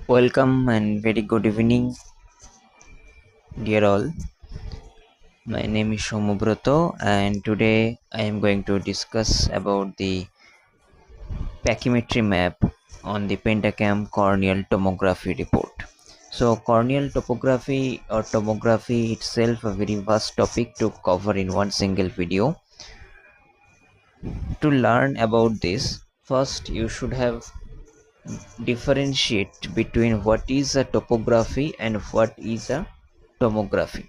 Welcome and very good evening, dear all. My name is Shomubrato, and today I am going to discuss about the pachymetry map on the pentacam corneal tomography report. So, corneal topography or tomography itself a very vast topic to cover in one single video. To learn about this, first you should have differentiate between what is a topography and what is a tomography.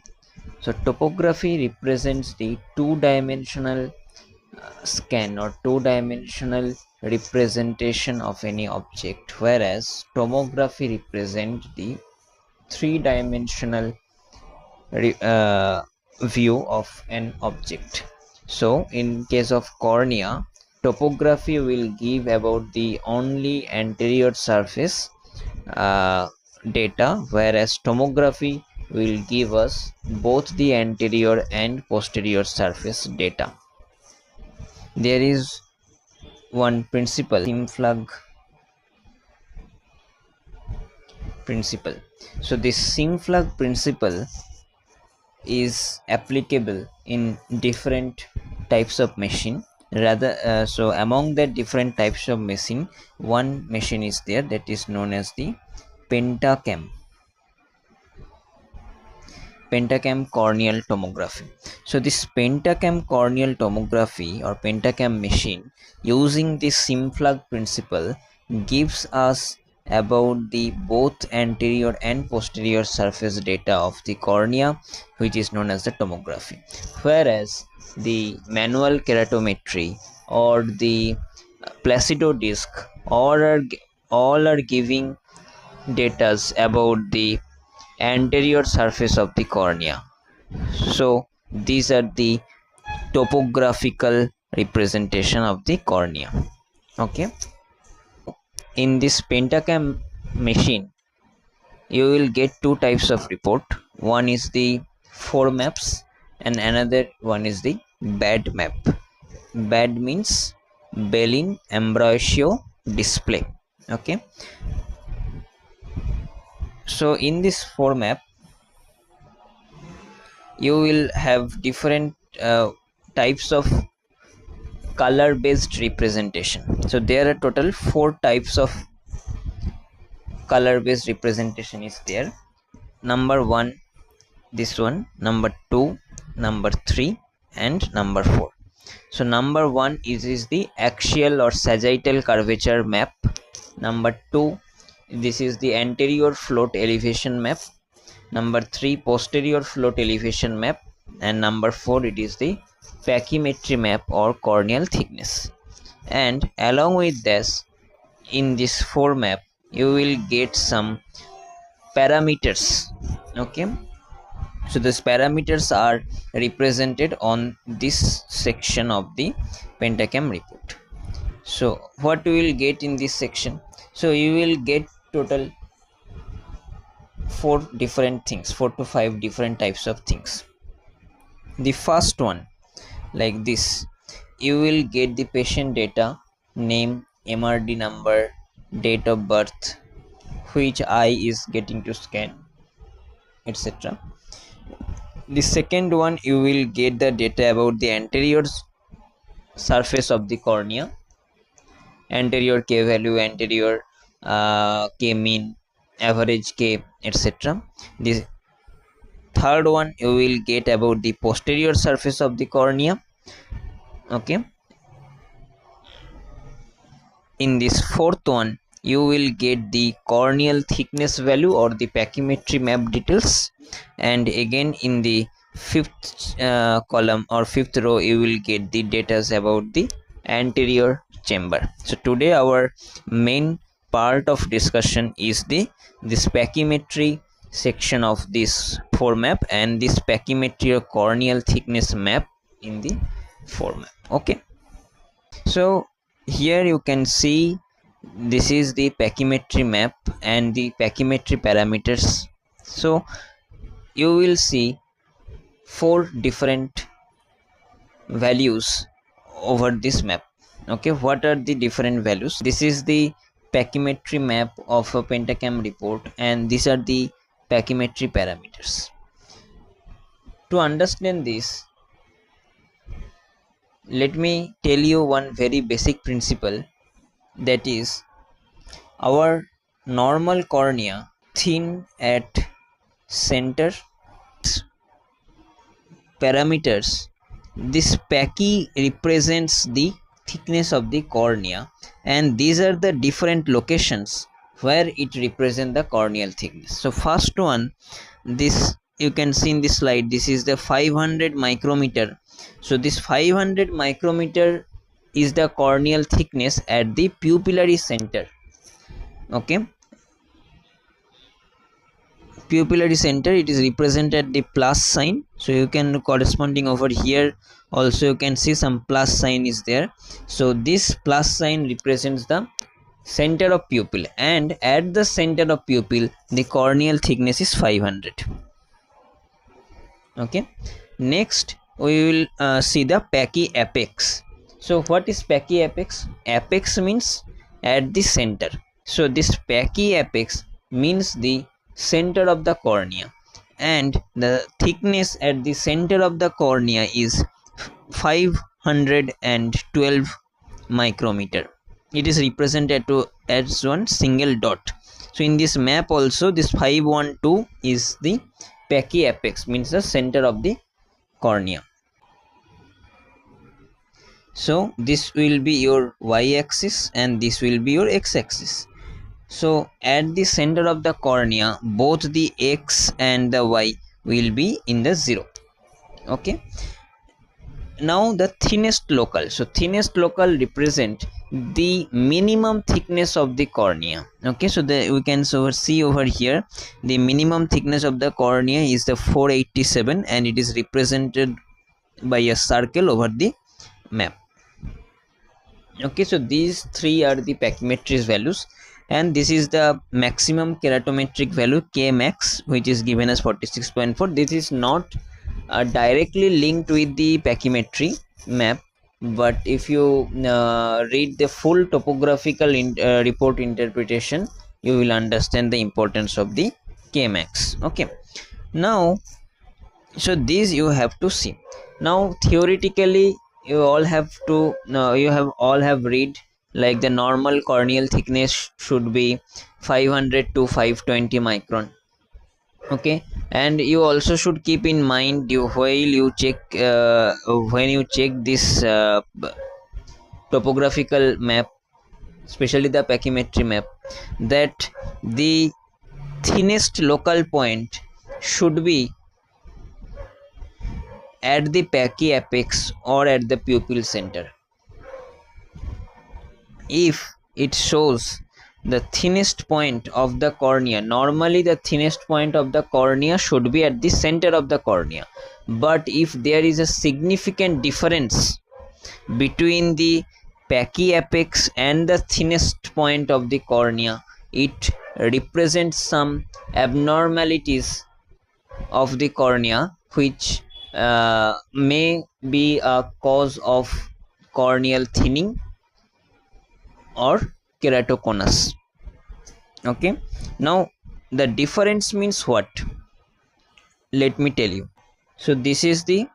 So topography represents the two-dimensional scan or two-dimensional representation of any object, whereas tomography represents the three-dimensional view of an object. So in case of cornea, topography will give about the only anterior surface data, whereas tomography will give us both the anterior and posterior surface data. There is one principle, Simflag principle. So this Simflag principle is applicable in different types of machine. So among the different types of machine, one machine is there that is known as the pentacam corneal tomography. So this pentacam corneal tomography or pentacam machine using the Simflag principle gives us about the both anterior and posterior surface data of the cornea, which is known as the tomography, whereas the manual keratometry or the placido disc all are giving data about the anterior surface of the cornea. So these are the topographical representation of the cornea. Okay, in this pentacam machine you will get two types of report. One is the 4 maps and another one is the bad map. Bad means Bellin Ambrosio display. Okay, so in this 4 map you will have different types of color based representation. So there are total 4 types of color based representation is there. Number 1, this one, number 2, number 3 and number 4. So number 1 is the axial or sagittal curvature map. Number 2, this is the anterior float elevation map. Number 3, posterior float elevation map, and number 4, it is the pachymetry map or corneal thickness. And along with this, in this 4 map you will get some parameters. Okay, so these parameters are represented on this section of the pentacam report. So what we will get in this section? So you will get total 4 different things, 4 to 5 different types of things. The first one, like this, you will get the patient data, name, MRD number, date of birth, which eye is getting to scan, etc. The second one, you will get the data about the anterior surface of the cornea, anterior K value, anterior K mean, average K, etc. The third one, you will get about the posterior surface of the cornea. Okay, in this fourth one you will get the corneal thickness value or the pachymetry map details, and again in the fifth column or fifth row you will get the data about the anterior chamber. So today our main part of discussion is this pachymetry section of this 4 map and this pachymetry or corneal thickness map in the 4 map. Okay, so here you can see this is the pachymetry map and the pachymetry parameters. So you will see 4 different values over this map. Okay, what are the different values? This is the pachymetry map of a pentacam report, and these are the pachymetry parameters. To understand this, let me tell you one very basic principle, that is, our normal cornea thin at center parameters. This pachy represents the thickness of the cornea, and these are the different locations where it represents the corneal thickness. So first one, this you can see in this slide, this is the 500 micrometer. So this 500 micrometer is the corneal thickness at the pupillary center. Okay, pupillary center, it is represented the plus sign. So you can corresponding over here also you can see some plus sign is there. So this plus sign represents the center of pupil, and at the center of pupil the corneal thickness is 500. Okay, next we will see the pachy apex. So what is pachy apex? Apex means at the center. So this pachy apex means the center of the cornea, and the thickness at the center of the cornea is 512 micrometer. It is represented to as one single dot. So in this map also this 512 is the pachy apex, means the center of the cornea. So this will be your y-axis and this will be your x-axis. So at the center of the cornea both the x and the y will be in the 0. Okay, now the thinnest local. So thinnest local represent the minimum thickness of the cornea. Okay, so we can see over here the minimum thickness of the cornea is the 487, and it is represented by a circle over the map. Okay, so these three are the pachymetry values, and this is the maximum keratometric value K max, which is given as 46.4. This is not directly linked with the pachymetry map, but if you read the full topographical report interpretation, you will understand the importance of the K max. Okay, now so these you have to see. Now theoretically you all have to all have read like the normal corneal thickness should be 500 to 520 micron. Okay, and you also should keep in mind while you check when you check this topographical map, especially the pachymetry map, that the thinnest local point should be at the pachy apex or at the pupil center. If it shows the thinnest point of the cornea, normally the thinnest point of the cornea should be at the center of the cornea, but if there is a significant difference between the pachy apex and the thinnest point of the cornea, it represents some abnormalities of the cornea, which may be a cause of corneal thinning or keratoconus. Okay, now the difference means what? Let me tell you. So this is the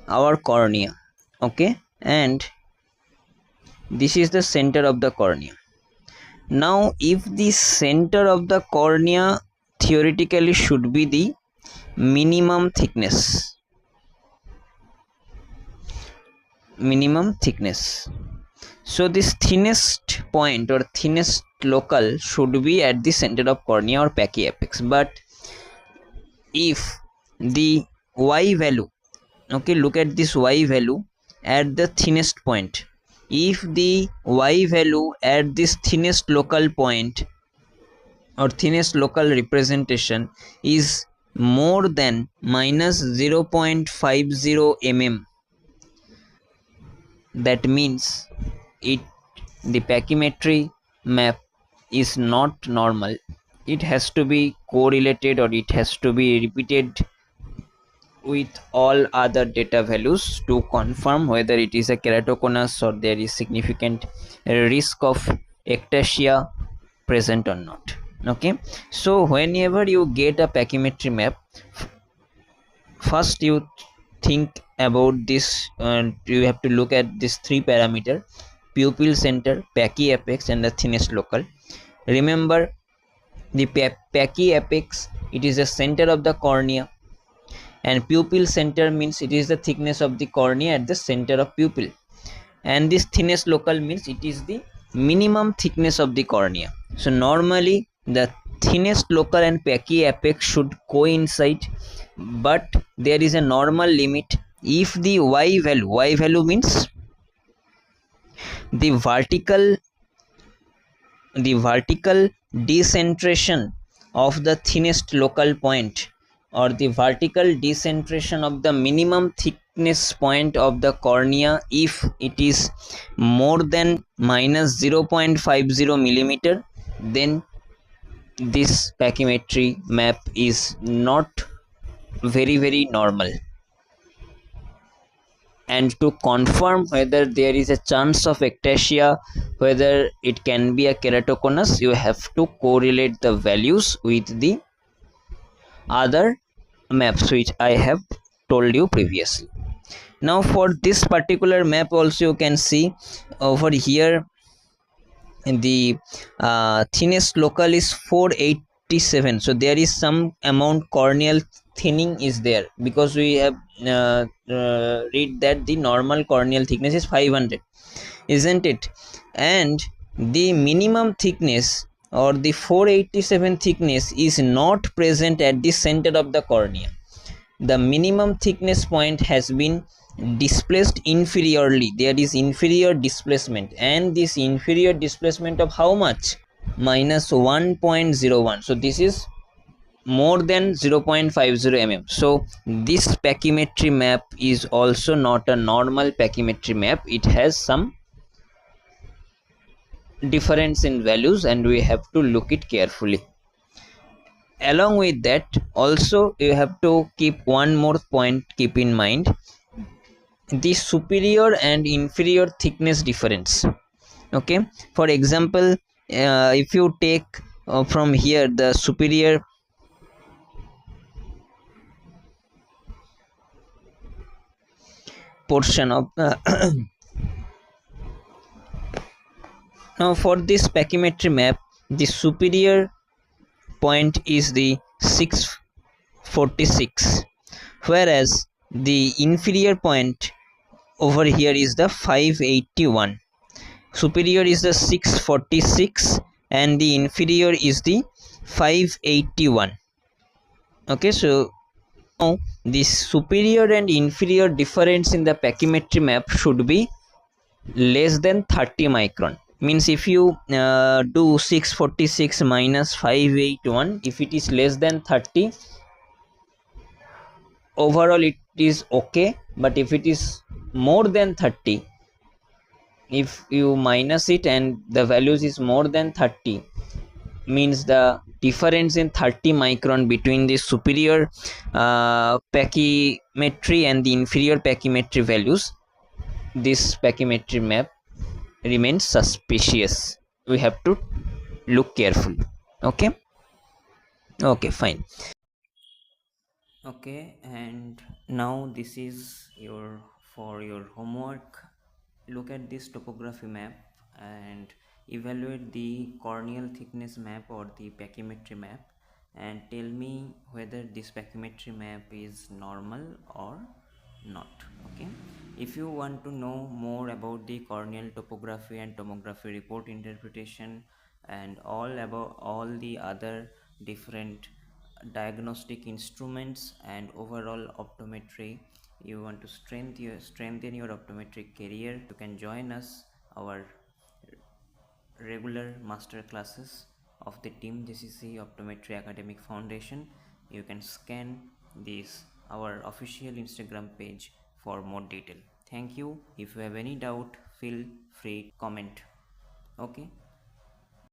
our cornea. Okay, and this is the center of the cornea. Now if the center of the cornea theoretically should be the minimum thickness, so this thinnest point or thinnest local should be at the center of cornea or pachy apex. But if the y value, okay, look at this y value at the thinnest point, if the y value at this thinnest local point or thinnest local representation is more than minus 0.50 mm, that means the pachymetry map is not normal. It has to be correlated or it has to be repeated with all other data values to confirm whether it is a keratoconus or there is significant risk of ectasia present or not. Okay, so whenever you get a pachymetry map, first you think about this, and you have to look at this three parameter: pupil center, pachy-apex, and the thinnest local. Remember, the pachy-apex, it is the center of the cornea, and pupil center means it is the thickness of the cornea at the center of pupil, and this thinnest local means it is the minimum thickness of the cornea. So normally the thinnest local and pachy-apex should coincide, but there is a normal limit. If the y value means the vertical decentration of the thinnest local point, or the vertical decentration of the minimum thickness point of the cornea, if it is more than minus 0.50 millimeter, then this pachymetry map is not very normal. And to confirm whether there is a chance of ectasia, whether it can be a keratoconus, you have to correlate the values with the other maps which I have told you previously. Now for this particular map also, you can see over here the thinnest local is 487. So there is some amount corneal thinning is there, because we have read that the normal corneal thickness is 500, isn't it? And the minimum thickness, or the 487 thickness, is not present at the center of the cornea. The minimum thickness point has been displaced inferiorly. There is inferior displacement, and this inferior displacement of how much? Minus 1.01. So this is more than 0.50 mm. So this pachymetry map is also not a normal pachymetry map. It has some difference in values, and we have to look it carefully. Along with that, also you have to keep one more point, keep in mind the superior and inferior thickness difference. Okay, for example, if you take from here the superior portion of now for this pachymetry map, the superior point is the 646, whereas the inferior point over here is the 581. Superior is the 646 and the inferior is the 581. Okay, so now this superior and inferior difference in the pachymetry map should be less than 30 micron. Means if you do 646 minus 581, if it is less than 30, overall it is okay. But if it is more than 30, if you minus it and the values is more than 30, means the difference in 30 micron between the superior pachymetry and the inferior pachymetry values, this pachymetry map remains suspicious. We have to look carefully. Okay, okay, fine. Okay, and now this is your for your homework. Look at this topography map and evaluate the corneal thickness map or the pachymetry map, and tell me whether this pachymetry map is normal or not. Okay, if you want to know more about the corneal topography and tomography report interpretation, and all about all the other different diagnostic instruments and overall optometry, you want to strengthen your optometric career, you can join us our regular master classes of the Team JCC Optometry Academic Foundation. You can scan this our official Instagram page for more detail. Thank you. If you have any doubt, feel free to comment. Okay.